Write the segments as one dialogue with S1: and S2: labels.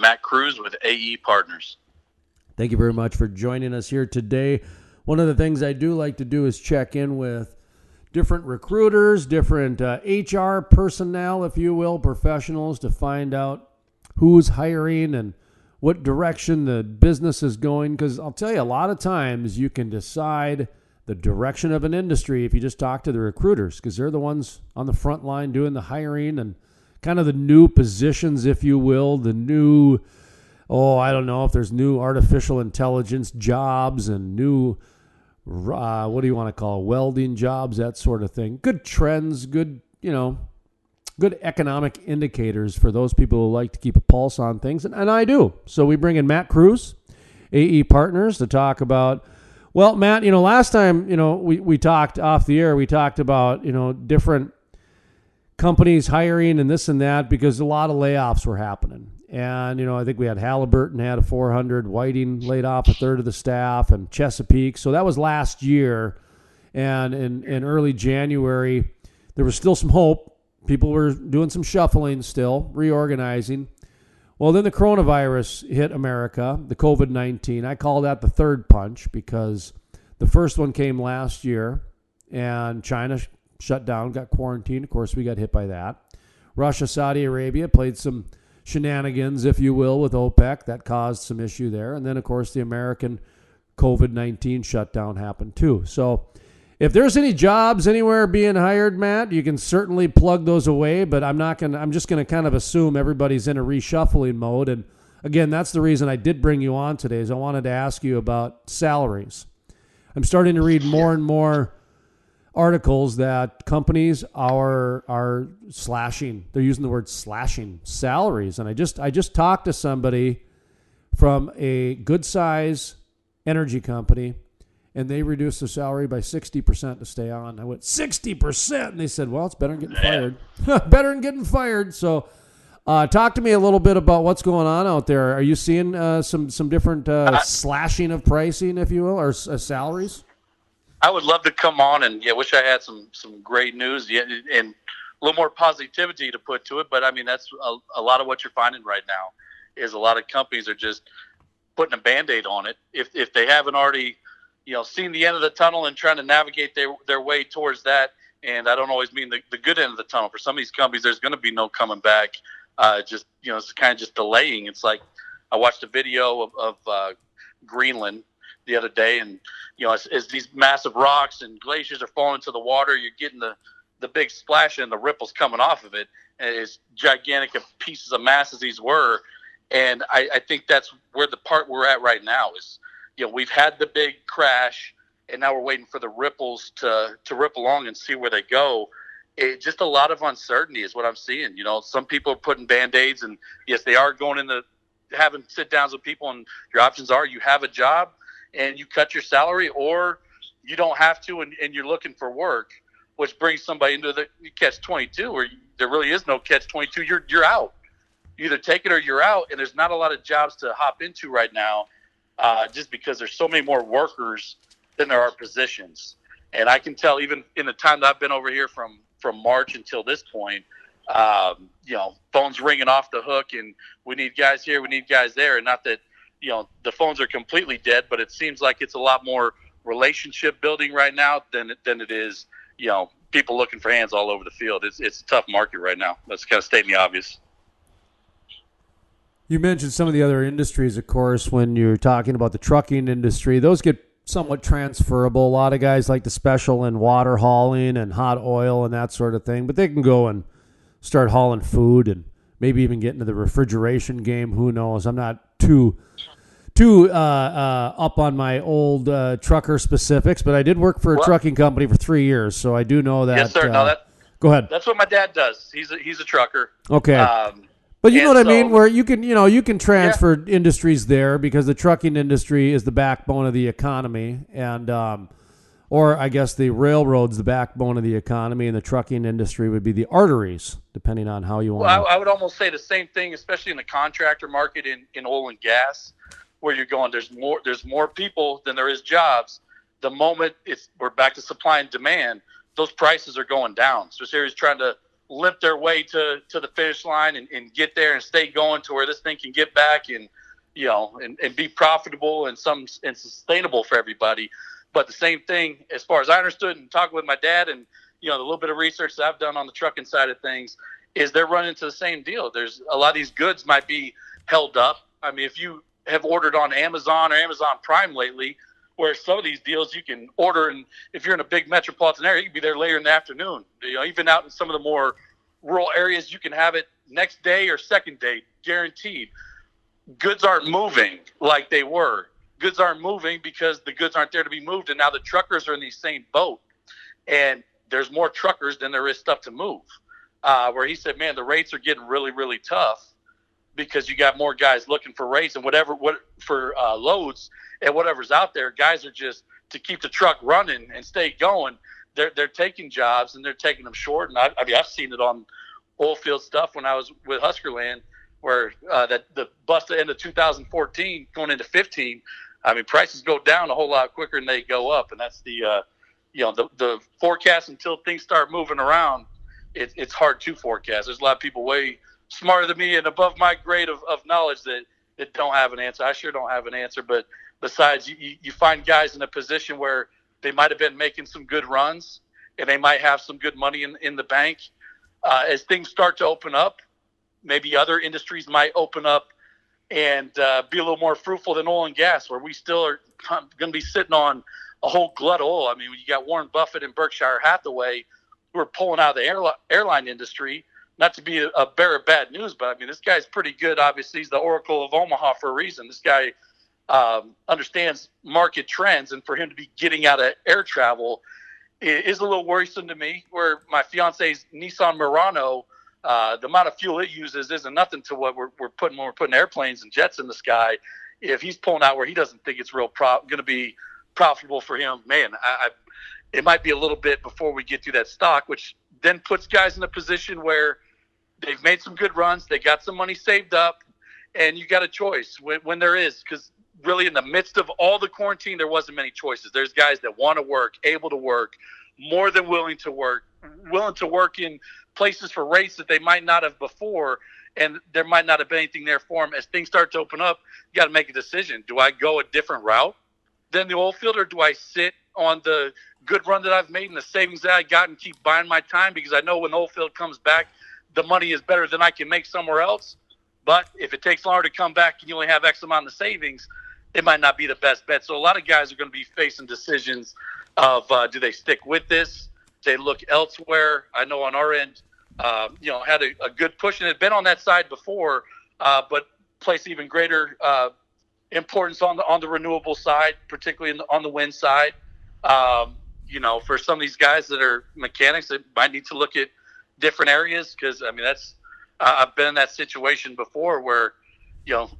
S1: Matt Kruse with AE Partners.
S2: Thank you very much for joining us here today. One of the things I do like to do is check in with different recruiters, different HR personnel, if you will, professionals, to find out who's hiring and what direction the business is going. Because I'll tell you, a lot of times you can decide the direction of an industry if you just talk to the recruiters, because they're the ones on the front line doing the hiring and kind of the new positions, if you will, the new, I don't know if there's new artificial intelligence jobs and new, what do you want to call it, welding jobs, that sort of thing. Good trends, good economic indicators for those people who like to keep a pulse on things, and I do. So we bring in Matt Kruse, AE Partners, to talk about, well, Matt, last time, we talked off the air, we talked about, different companies hiring and this and that, because a lot of layoffs were happening. And, I think we had Halliburton had a 400, Whiting laid off a third of the staff, and Chesapeake. So that was last year. And in early January, there was still some hope. People were doing some shuffling still, reorganizing. Well, then the coronavirus hit America, the COVID-19. I call that the third punch, because the first one came last year, and China shut down, got quarantined. Of course, we got hit by that. Russia, Saudi Arabia played some shenanigans, if you will, with OPEC. That caused some issue there. And then, of course, the American COVID-19 shutdown happened too. So if there's any jobs anywhere being hired, Matt, you can certainly plug those away, but I'm just going to kind of assume everybody's in a reshuffling mode. And again, that's the reason I did bring you on today, is I wanted to ask you about salaries. I'm starting to read more and more articles that companies are slashing. They're using the word slashing salaries. And I just talked to somebody from a good size energy company, and they reduced their salary by 60% to stay on. I went, 60%? And they said, well, it's better than getting fired. Better than getting fired. So talk to me a little bit about what's going on out there. Are you seeing some different slashing of pricing, if you will, or salaries?
S1: I would love to come on, and wish I had some great news and a little more positivity to put to it. But I mean, that's a lot of what you're finding right now is a lot of companies are just putting a Band-Aid on it. If they haven't already, seen the end of the tunnel and trying to navigate their way towards that. And I don't always mean the good end of the tunnel. For some of these companies, there's going to be no coming back. It's kind of just delaying. It's like I watched a video of Greenland the other day, and as these massive rocks and glaciers are falling into the water, you're getting the big splash and the ripples coming off of it. And as gigantic of pieces of mass as these were, and I think that's where the part we're at right now is, we've had the big crash, and now we're waiting for the ripples to ripple along and see where they go. Just a lot of uncertainty is what I'm seeing. Some people are putting Band-Aids, and yes, they are going into having sit-downs with people, and your options are you have a job and you cut your salary, or you don't have to and you're looking for work, which brings somebody into the catch-22, where there really is no catch-22. You're out. You either take it or you're out, and there's not a lot of jobs to hop into right now, just because there's so many more workers than there are positions. And I can tell, even in the time that I've been over here from March until this point, phones ringing off the hook, and we need guys here, we need guys there. And not that, the phones are completely dead, but it seems like it's a lot more relationship building right now than it is, people looking for hands all over the field. It's a tough market right now. That's kind of stating the obvious.
S2: You mentioned some of the other industries, of course, when you're talking about the trucking industry. Those get somewhat transferable. A lot of guys like to special in water hauling and hot oil and that sort of thing, but they can go and start hauling food and maybe even get into the refrigeration game. Who knows? I'm not too up on my old trucker specifics, but I did work for a trucking company for 3 years, so I do know that.
S1: Yes, sir.
S2: Go ahead.
S1: That's what my dad does. He's a trucker.
S2: Okay. But you know what I mean, where you can transfer industries there, because the trucking industry is the backbone of the economy, and or I guess the railroad's the backbone of the economy, and the trucking industry would be the arteries, depending on how you want.
S1: Well, I would almost say the same thing, especially in the contractor market in oil and gas, where you're going. There's more people than there is jobs. The moment we're back to supply and demand, those prices are going down. So Salaries trying to limp their way to the finish line and get there and stay going to where this thing can get back and, and be profitable and sustainable for everybody. But the same thing, as far as I understood and talking with my dad and, the little bit of research that I've done on the trucking side of things, is they're running into the same deal. There's a lot of these goods might be held up. I mean, if you have ordered on Amazon or Amazon Prime lately, where some of these deals you can order, and if you're in a big metropolitan area, you can be there later in the afternoon. Even out in some of the more rural areas, you can have it next day or second day, guaranteed. Goods aren't moving like they were. Goods aren't moving because the goods aren't there to be moved, and now the truckers are in the same boat. And there's more truckers than there is stuff to move. Where he said, man, the rates are getting really, really tough because you got more guys looking for rates and for loads and whatever's out there. Guys are just, to keep the truck running and stay going, they're taking jobs and they're taking them short. And I've seen it on oil field stuff when I was with Huskerland, where that the bust at the end of 2014 going into 15, I mean, prices go down a whole lot quicker than they go up. And that's the forecast until things start moving around. It's hard to forecast. There's a lot of people way smarter than me and above my grade of knowledge that don't have an answer. I sure don't have an answer. But besides, you find guys in a position where they might have been making some good runs and they might have some good money in the bank. As things start to open up, maybe other industries might open up and be a little more fruitful than oil and gas, where we still are going to be sitting on a whole glut of oil. I mean, you got Warren Buffett and Berkshire Hathaway who are pulling out of the airline industry. Not to be a bearer of bad news, but I mean, this guy's pretty good. Obviously, he's the Oracle of Omaha for a reason. This guy understands market trends, and for him to be getting out of air travel is a little worrisome to me. Where my fiance's Nissan Murano, the amount of fuel it uses isn't nothing to what we're putting when we're putting airplanes and jets in the sky. If he's pulling out where he doesn't think it's going to be profitable for him, man, it might be a little bit before we get to that stock, which then puts guys in a position where they've made some good runs, they got some money saved up, and you got a choice when there is, because really in the midst of all the quarantine, there wasn't many choices. There's guys that want to work, able to work, more than willing to work in places for rates that they might not have before, and there might not have been anything there for them. As things start to open up, you got to make a decision. Do I go a different route than the oil field, or do I sit on the good run that I've made and the savings that I got and keep buying my time, because I know when the oil field comes back, the money is better than I can make somewhere else. But if it takes longer to come back and you only have X amount of savings, it might not be the best bet. So a lot of guys are going to be facing decisions of do they stick with this? Do they look elsewhere? I know on our end, had a good push and had been on that side before, but place even greater importance on the renewable side, particularly on the wind side. For some of these guys that are mechanics, they might need to look at different areas, because I mean I've been in that situation before where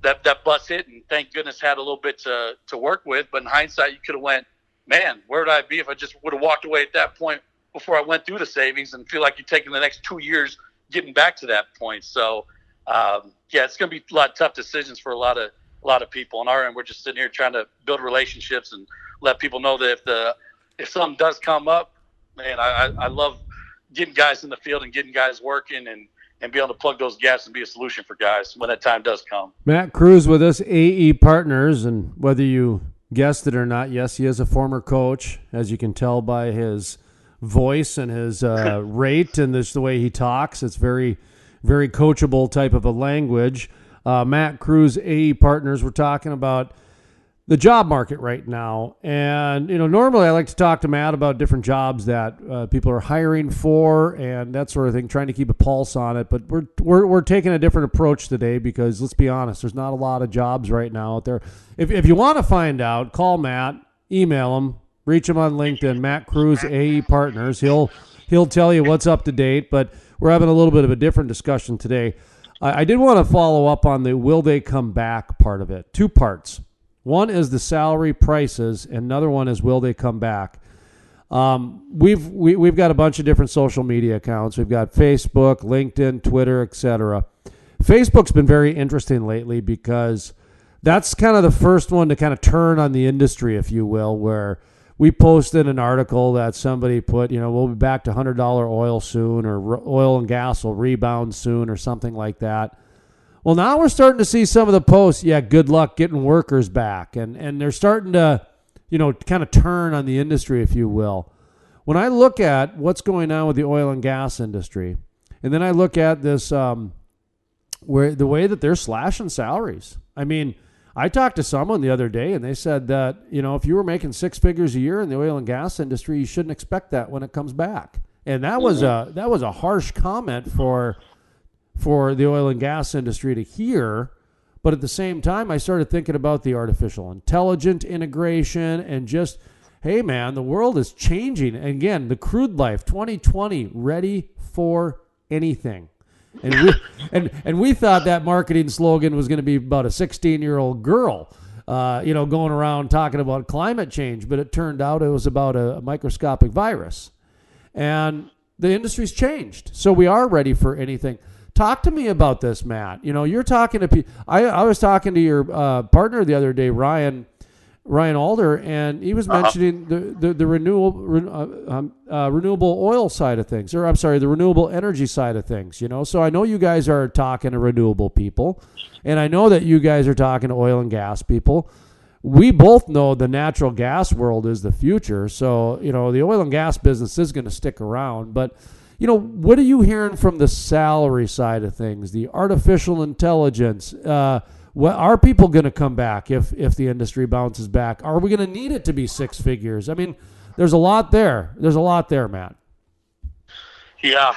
S1: that bus hit, and thank goodness had a little bit to work with. But in hindsight, you could have went, man, where would I be if I just would have walked away at that point before I went through the savings, and feel like you're taking the next 2 years getting back to that point. So it's going to be a lot of tough decisions for a lot of people. On our end, we're just sitting here trying to build relationships and let people know that if something does come up, man, I love getting guys in the field and getting guys working and be able to plug those gaps and be a solution for guys when that time does come.
S2: Matt Kruse with us, AE Partners, and whether you guessed it or not, yes, he is a former coach, as you can tell by his voice and his rate and the way he talks. It's very, very coachable type of a language. Matt Kruse, AE Partners, we're talking about the job market right now. And, normally I like to talk to Matt about different jobs that people are hiring for and that sort of thing, trying to keep a pulse on it. But we're taking a different approach today because, let's be honest, there's not a lot of jobs right now out there. If you want to find out, call Matt, email him, reach him on LinkedIn, Matt Kruse, AE Partners. He'll tell you what's up to date, but we're having a little bit of a different discussion today. I did want to follow up on the will they come back part of it. Two parts. One is the salary prices, and another one is will they come back. We've got a bunch of different social media accounts. We've got Facebook, LinkedIn, Twitter, etc. Facebook's been very interesting lately because that's kind of the first one to kind of turn on the industry, if you will, where we posted an article that somebody put, we'll be back to $100 oil soon, or oil and gas will rebound soon, or something like that. Well, now we're starting to see some of the posts, good luck getting workers back. And they're starting to, kind of turn on the industry, if you will. When I look at what's going on with the oil and gas industry, and then I look at this, where the way that they're slashing salaries. I mean, I talked to someone the other day, and they said that, if you were making six figures a year in the oil and gas industry, you shouldn't expect that when it comes back. And that was a harsh comment for the oil and gas industry to hear. But at the same time, I started thinking about the artificial intelligence integration and just, hey, man, the world is changing. And again, the crude life, 2020, ready for anything. And we thought that marketing slogan was going to be about a 16-year-old girl, going around talking about climate change. But it turned out it was about a microscopic virus. And the industry's changed. So we are ready for anything. Talk to me about this, Matt. You're talking to people. I was talking to your partner the other day, Ryan Alder, and he was mentioning the renewable oil side of things, or I'm sorry, the renewable energy side of things. So I know you guys are talking to renewable people, and I know that you guys are talking to oil and gas people. We both know the natural gas world is the future. So the oil and gas business is going to stick around, but. What are you hearing from the salary side of things, the artificial intelligence? What are people going to come back if the industry bounces back? Are we going to need it to be six figures? I mean, there's a lot there. There's a lot there, Matt.
S1: Yeah.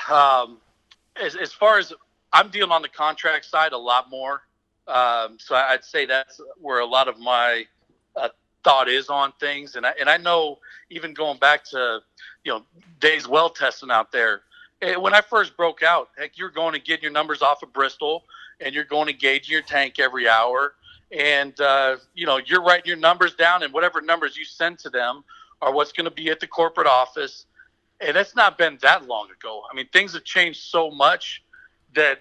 S1: As far as I'm dealing on the contract side a lot more. So I'd say that's where a lot of my thought is on things. And I know even going back to, days well testing out there, when I first broke out, heck, you're going to get your numbers off of Bristol, and you're going to gauge your tank every hour. And, you're writing your numbers down, and whatever numbers you send to them are what's going to be at the corporate office. And it's not been that long ago. I mean, things have changed so much that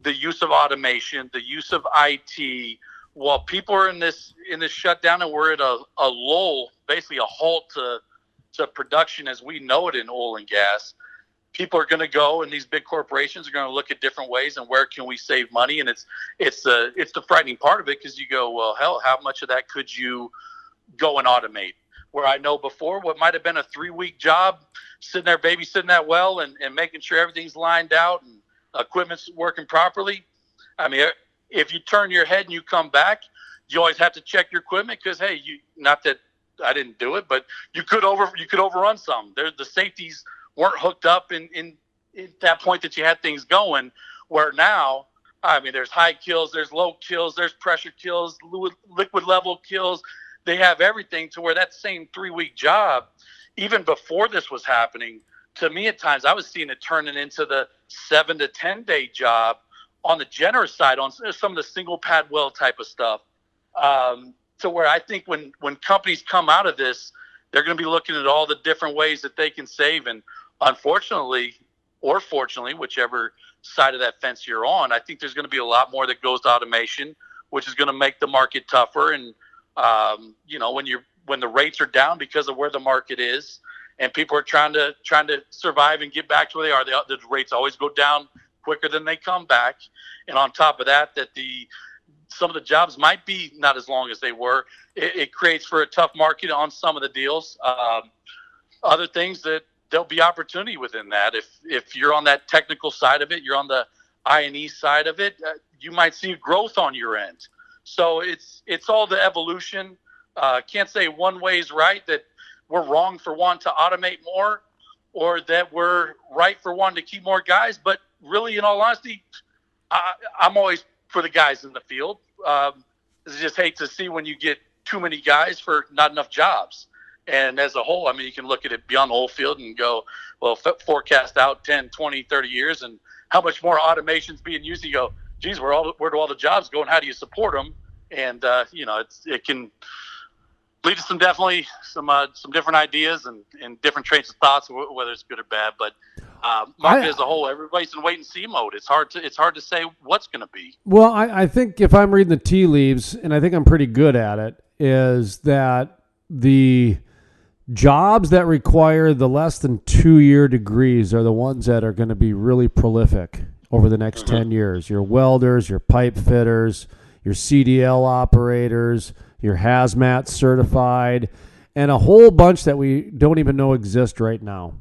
S1: the use of automation, the use of IT, while people are in this shutdown and we're at a lull, basically a halt to production as we know it in oil and gas, people are going to go, and these big corporations are going to look at different ways and where can we save money. And it's the frightening part of it, because you go, well, hell, how much of that could you go and automate? Where I know before what might have been a 3-week job, sitting there babysitting that well and making sure everything's lined out and equipment's working properly. I mean, if you turn your head and you come back, you always have to check your equipment, because, hey, not that I didn't do it, but you could overrun some. The safeties weren't hooked up in that point that you had things going, where now, I mean, there's high kills, there's low kills, there's pressure kills, liquid level kills. They have everything to where that same 3-week job, even before this was happening, to me at times, I was seeing it turning into the 7 to 10 day job on the generous side, on some of the single pad well type of stuff. To where I think when companies come out of this, they're going to be looking at all the different ways that they can save. And unfortunately, or fortunately, whichever side of that fence you're on, I think there's going to be a lot more that goes to automation, which is going to make the market tougher. And, when the rates are down because of where the market is, and people are trying to survive and get back to where they are, the rates always go down quicker than they come back. And on top of that, some of the jobs might be not as long as they were. It creates for a tough market on some of the deals. Other things that there'll be opportunity within that. If you're on that technical side of it, you're on the I&E side of it, you might see growth on your end. So it's all the evolution. Can't say one way is right, that we're wrong for wanting to automate more, or that we're right for wanting to keep more guys. But really, in all honesty, I'm always for the guys in the field. I just hate to see when you get too many guys for not enough jobs. And as a whole, I mean, you can look at it beyond the whole field and go, well, forecast out 10, 20, 30 years, and how much more automation's being used. You go, geez, where do all the jobs go, and how do you support them? And, it can lead to some different ideas and different trains of thoughts, whether it's good or bad. But market as a whole, everybody's in wait and see mode. It's hard to say what's going to be.
S2: Well, I think if I'm reading the tea leaves, and I think I'm pretty good at it, is that the jobs that require the less than 2-year degrees are the ones that are going to be really prolific over the next 10 years. Your welders, your pipe fitters, your CDL operators, your hazmat certified, and a whole bunch that we don't even know exist right now.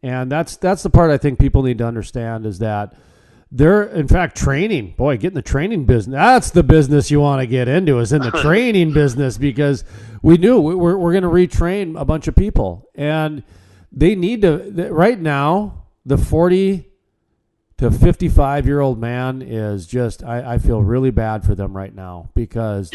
S2: And that's the part I think people need to understand is that they're, in fact, training. Boy, get in the training business. That's the business you want to get into, is in the training business, because we knew we're going to retrain a bunch of people. And they need to, right now, the 40 to 55-year-old man is just, I feel really bad for them right now, because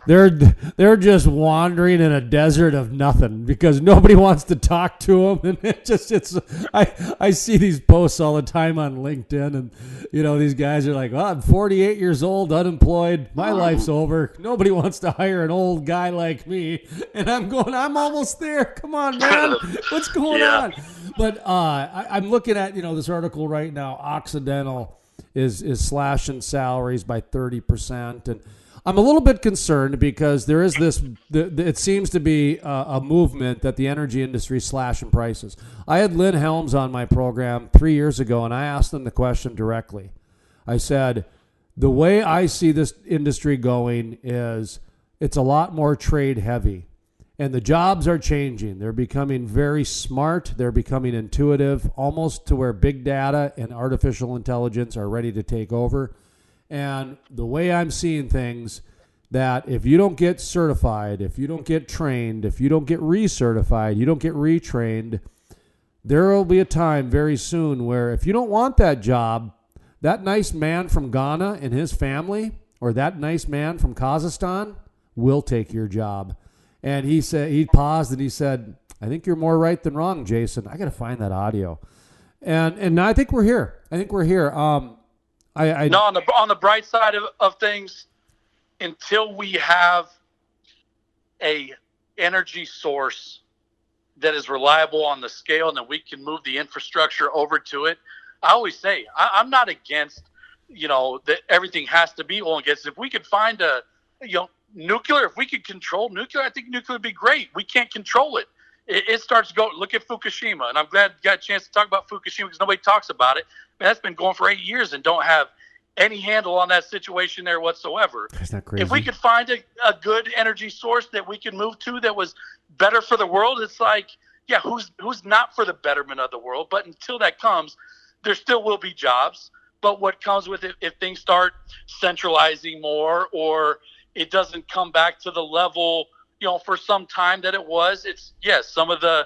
S2: they're just wandering in a desert of nothing because nobody wants to talk to them. And I see these posts all the time on LinkedIn, and these guys are like, well, I'm 48 years old, unemployed, my life's over, nobody wants to hire an old guy like me. And I'm almost there, come on, man, what's going on? But I'm looking at this article right now. Occidental is slashing salaries by 30%, and I'm a little bit concerned because there is it seems to be a movement that the energy industry is slashing prices. I had Lynn Helms on my program 3 years ago, and I asked him the question directly. I said, the way I see this industry going is it's a lot more trade heavy, and the jobs are changing. They're becoming very smart. They're becoming intuitive, almost to where big data and artificial intelligence are ready to take over. And the way I'm seeing things, that if you don't get certified, if you don't get trained, if you don't get recertified, you don't get retrained, there will be a time very soon where if you don't want that job, that nice man from Ghana and his family, or that nice man from Kazakhstan, will take your job. And he paused and he said, I think you're more right than wrong, Jason. I got to find that audio. And I think we're here.
S1: No, on the bright side of things, until we have a energy source that is reliable on the scale and that we can move the infrastructure over to it, I always say I'm not against that everything has to be oil and gas. If we could find nuclear, if we could control nuclear, I think nuclear would be great. We can't control it. It starts to go. Look at Fukushima, and I'm glad you got a chance to talk about Fukushima because nobody talks about it. Man, that's been going for 8 years and don't have any handle on that situation there whatsoever.
S2: That's not crazy.
S1: If we could find a good energy source that we could move to that was better for the world, it's like, yeah, who's not for the betterment of the world? But until that comes, there still will be jobs. But what comes with it, if things start centralizing more, or it doesn't come back to the level, for some time that it was, it's, yes, some of the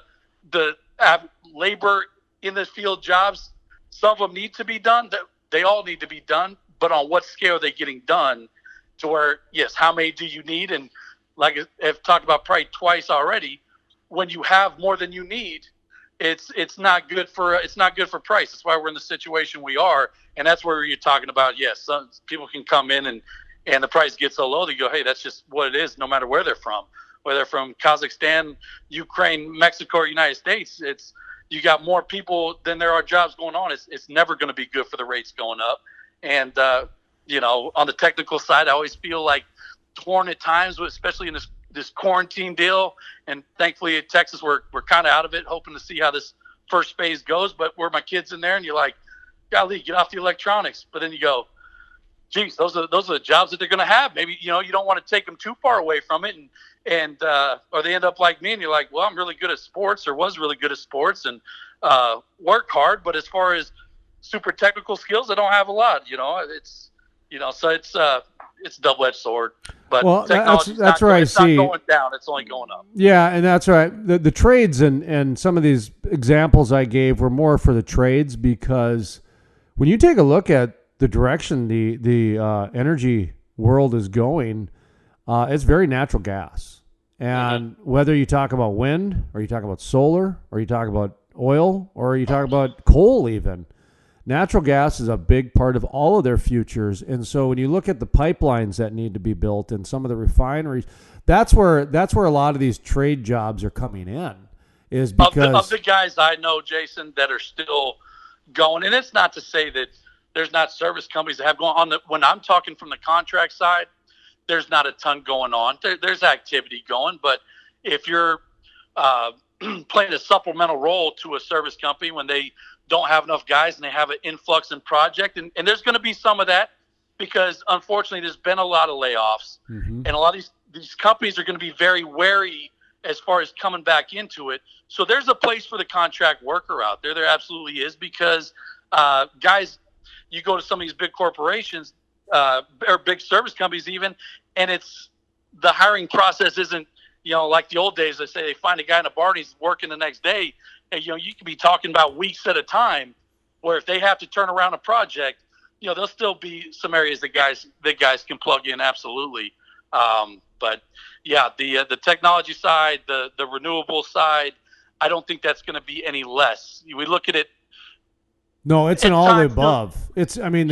S1: labor in the field jobs, some of them need to be done. They all need to be done, but on what scale are they getting done? To where, yes, how many do you need? And like I've talked about probably twice already, when you have more than you need, it's not good for price. That's why we're in the situation we are, and that's where you're talking about. Yes, some people can come in and the price gets so low, they go, hey, that's just what it is, no matter where they're from. Whether from Kazakhstan, Ukraine, Mexico, or United States, you got more people than there are jobs going on. It's never going to be good for the rates going up. And, on the technical side, I always feel like torn at times, especially in this quarantine deal. And thankfully in Texas, we're kind of out of it, hoping to see how this first phase goes. But where my kid's in there and you're like, golly, get off the electronics. But then you go, geez, those are the jobs that they're going to have. Maybe, you don't want to take them too far away from it. Or they end up like me and you're like, well, I'm really good at sports, or was really good at sports, and work hard. But as far as super technical skills, I don't have a lot, so it's a double-edged sword. But
S2: well, that's where I see.
S1: It's not going down. It's only going up.
S2: Yeah, and that's right. The trades and some of these examples I gave were more for the trades, because when you take a look at the direction the energy world is going, it's very natural gas. And whether you talk about wind, or you talk about solar, or you talk about oil, or you talk about coal even, natural gas is a big part of all of their futures. And so when you look at the pipelines that need to be built and some of the refineries, that's where a lot of these trade jobs are coming in, is because
S1: of the guys I know, Jason, that are still going. And it's not to say that there's not service companies that have gone on. When I'm talking from the contract side, there's not a ton going on. There's activity going, but if you're playing a supplemental role to a service company when they don't have enough guys and they have an influx in project. And there's going to be some of that because, unfortunately, there's been a lot of layoffs.
S2: Mm-hmm.
S1: And a lot of these companies are going to be very wary as far as coming back into it. So there's a place for the contract worker out there. There absolutely is, because guys, you go to some of these big corporations or big service companies even, and it's the hiring process isn't, like the old days. They say they find a guy in a bar and he's working the next day. And, you could be talking about weeks at a time, where if they have to turn around a project, there'll still be some areas that guys can plug in. Absolutely. But yeah, the technology side, the renewable side, I don't think that's going to be any less. We look at it.
S2: No, it's an all the above. It's I mean,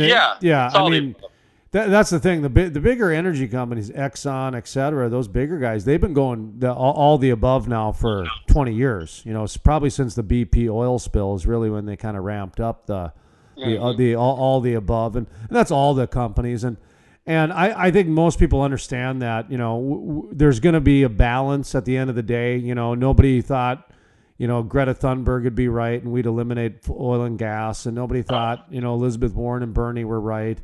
S2: that's the thing. The bigger energy companies, Exxon, et cetera, those bigger guys, they've been going all the above now for 20 years. It's probably since the BP oil spill is really when they kind of ramped up the all the above, and that's all the companies. And I think most people understand that, there's going to be a balance at the end of the day. Nobody thought, Greta Thunberg would be right and we'd eliminate oil and gas. And nobody thought, Elizabeth Warren and Bernie were right.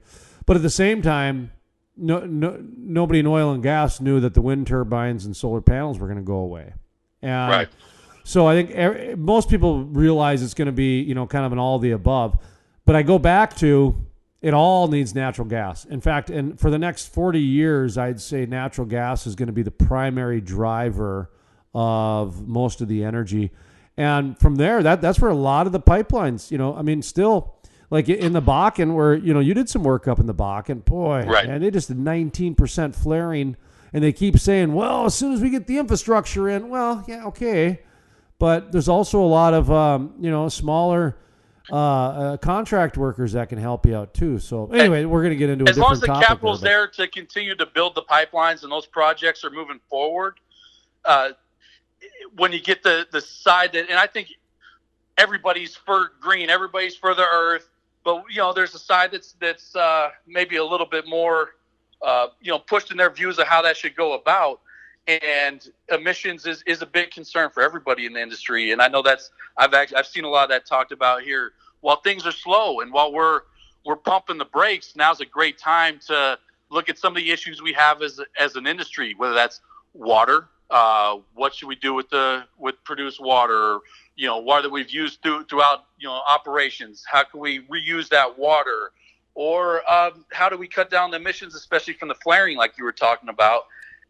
S2: But at the same time, nobody in oil and gas knew that the wind turbines and solar panels were going to go away. And
S1: right.
S2: So I think most people realize it's going to be, kind of an all the above. But I go back to, it all needs natural gas. In fact, and for the next 40 years, I'd say natural gas is going to be the primary driver of most of the energy. And from there, that's where a lot of the pipelines, still like in the Bakken, where, you did some work up in the Bakken, boy,
S1: right.
S2: And they just did 19% flaring. And they keep saying, well, as soon as we get the infrastructure in, well, yeah, okay. But there's also a lot of, smaller contract workers that can help you out too. So anyway, we're going to get into a different topic.
S1: As long as the capital's there to continue to build the pipelines and those projects are moving forward, when you get the side that, and I think everybody's for green, everybody's for the earth, but there's a side that's maybe a little bit more pushed in their views of how that should go about. And emissions is a big concern for everybody in the industry. And I know I've seen a lot of that talked about here. While things are slow and while we're pumping the brakes, now's a great time to look at some of the issues we have as an industry, whether that's water. What should we do with produced water? Water that we've used throughout operations. How can we reuse that water? Or how do we cut down the emissions, especially from the flaring, like you were talking about?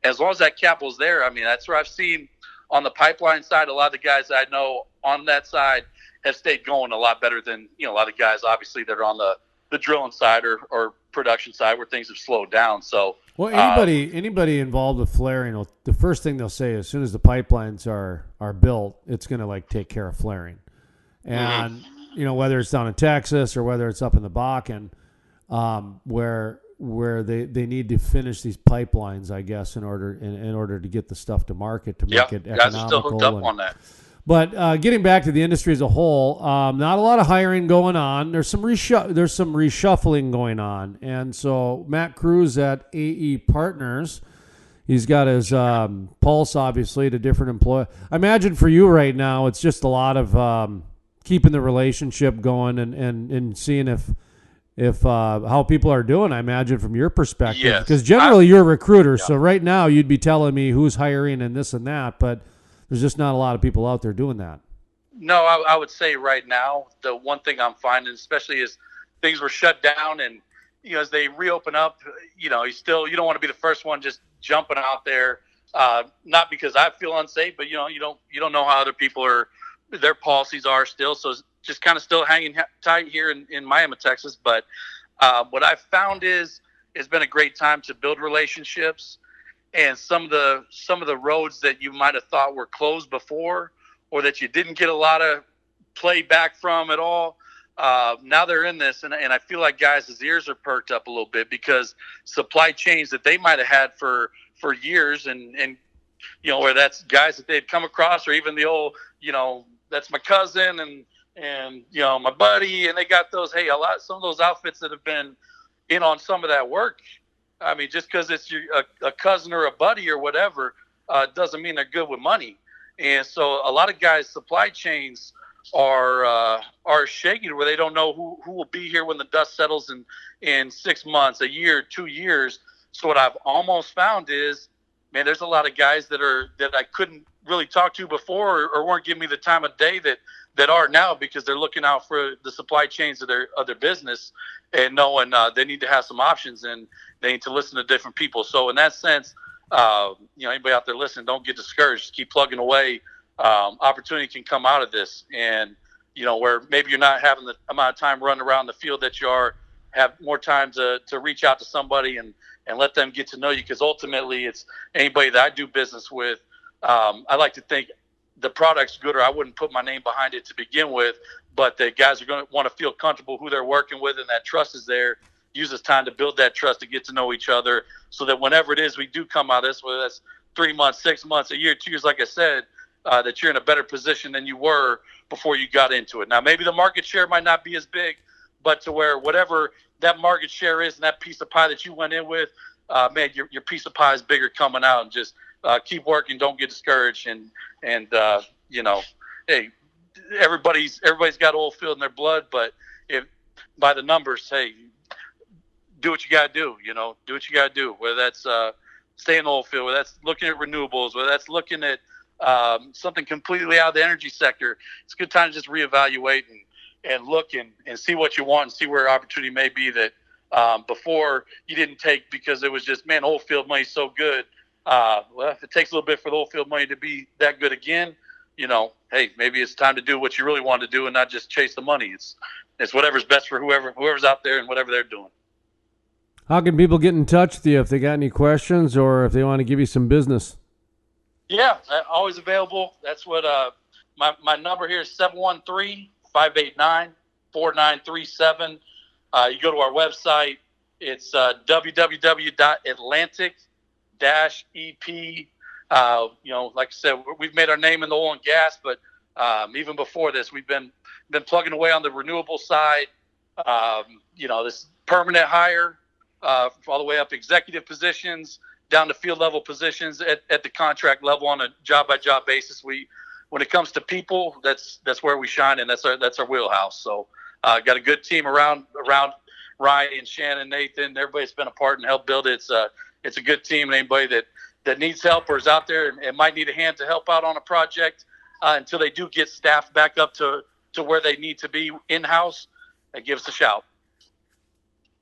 S1: As long as that capital's there, I mean, that's where I've seen on the pipeline side, a lot of the guys I know on that side have stayed going a lot better than, a lot of guys, obviously, that are on the drilling side or production side where things have slowed down. So,
S2: well, anybody involved with flaring, the first thing they'll say as soon as the pipelines are built, it's going to take care of flaring. And, whether it's down in Texas or whether it's up in the Bakken, where they need to finish these pipelines, I guess, in order to get the stuff to market to make it economical.
S1: Guys are still hooked up on that.
S2: But getting back to the industry as a whole, not a lot of hiring going on. There's some reshuffling going on, and so Matt Kruse at AE Partners, he's got his pulse obviously to different employees. I imagine for you right now, it's just a lot of keeping the relationship going and seeing if how people are doing, I imagine, from your perspective.
S1: Yes.
S2: Because generally you're a recruiter, so right now you'd be telling me who's hiring and this and that, but there's just not a lot of people out there doing that.
S1: No, I would say right now, the one thing I'm finding, especially as things were shut down and, as they reopen up, you don't want to be the first one just jumping out there. Not because I feel unsafe, but, you don't know how other people their policies are still. So just kind of still hanging tight here in Miami, Texas. But what I've found is it's been a great time to build relationships, and some of the roads that you might have thought were closed before or that you didn't get a lot of play back from at all. Now they're in this, and I feel like guys' ears are perked up a little bit because supply chains that they might have had for years and where that's guys that they'd come across, or even the old, that's my cousin and my buddy, and they got those, some of those outfits that have been in on some of that work. I mean, just because it's a cousin or a buddy or whatever, doesn't mean they're good with money. And so a lot of guys' supply chains are shaky to where they don't know who will be here when the dust settles in 6 months, a year, 2 years. So what I've almost found is, man, there's a lot of guys that I couldn't really talk to before, or weren't giving me the time of day that are now, because they're looking out for the supply chains of their business, and knowing they need to have some options, and they need to listen to different people. So in that sense, anybody out there listening, don't get discouraged. Keep plugging away. Opportunity can come out of this, and where maybe you're not having the amount of time running around the field that you are, have more time to reach out to somebody and let them get to know you, because ultimately it's anybody that I do business with. I like to think the product's good, or I wouldn't put my name behind it to begin with, but the guys are going to want to feel comfortable who they're working with, and that trust is there. Use this time to build that trust, to get to know each other, so that whenever it is we do come out of this, whether that's 3 months, 6 months, a year, 2 years, like I said, that you're in a better position than you were before you got into it. Now, maybe the market share might not be as big, but to where whatever that market share is and that piece of pie that you went in with, man, your piece of pie is bigger coming out. And just keep working, don't get discouraged, and hey, everybody's got oil field in their blood, but if by the numbers, hey, do what you got to do. Do what you got to do. Whether that's stay in the oil field, whether that's looking at renewables, whether that's looking at something completely out of the energy sector, it's a good time to just reevaluate and look and see what you want, and see where opportunity may be that before you didn't take, because it was just, man, oil field money's so good. Well, if it takes a little bit for the oil field money to be that good again, hey, maybe it's time to do what you really want to do and not just chase the money. It's whatever's best for whoever's out there and whatever they're doing.
S2: How can people get in touch with you if they got any questions, or if they want to give you some business?
S1: Yeah, always available. That's what my number here is 713-589-4937. You go to our website. It's www.atlantic-ep. Like I said, we've made our name in the oil and gas, but even before this, we've been plugging away on the renewable side. This permanent hire, all the way up executive positions, down to field level positions at the contract level on a job by job basis. When it comes to people, that's where we shine, and that's our wheelhouse. So got a good team around Ryan and Shannon, Nathan, everybody's been a part and helped build it. It's a good team, and anybody that needs help or is out there and might need a hand to help out on a project until they do get staffed back up to where they need to be in-house, give us a shout.